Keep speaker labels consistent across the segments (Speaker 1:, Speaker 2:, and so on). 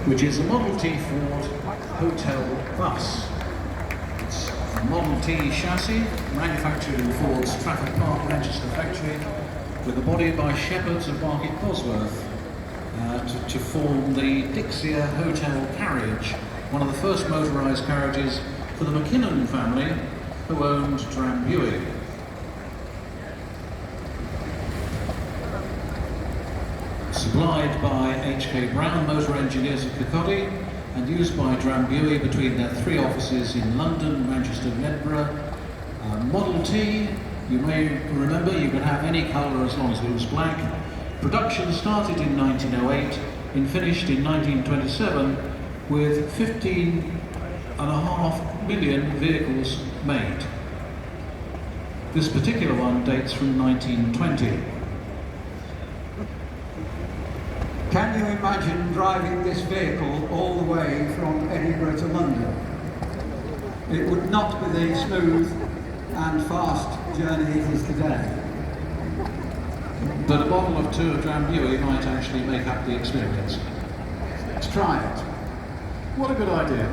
Speaker 1: which is a Model T Ford hotel bus. It's a Model T chassis, manufactured in Ford's Trafford Park, Manchester factory, with a body by Shepherds of Market Bosworth to form the Dixia Hotel carriage, one of the first motorised carriages for the MacKinnon family, who owned Drambuie. Supplied by H.K. Brown Motor Engineers of Kirkcaldy and used by Drambuie between their 3 offices in London, Manchester and Edinburgh. Model T, you may remember, you can have any colour as long as it was black. Production started in 1908 and finished in 1927 with 15.5 million vehicles made. This particular one dates from 1920.
Speaker 2: Can you imagine driving this vehicle all the way from Edinburgh to London? It would not be the smooth and fast journey it is today.
Speaker 1: But a bottle of 2 of Drambuie might actually make up the experience.
Speaker 2: Let's try it.
Speaker 1: What a good idea.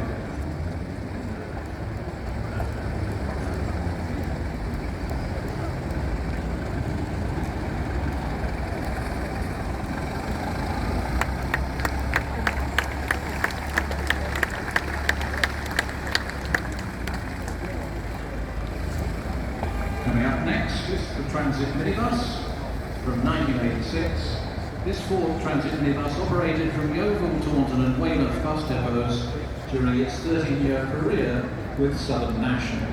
Speaker 1: Coming up next is the Transit minibus from 1986. This Ford Transit minibus operated from Yeovil, Taunton and Weymouth bus depots during its 13-year career with Southern National.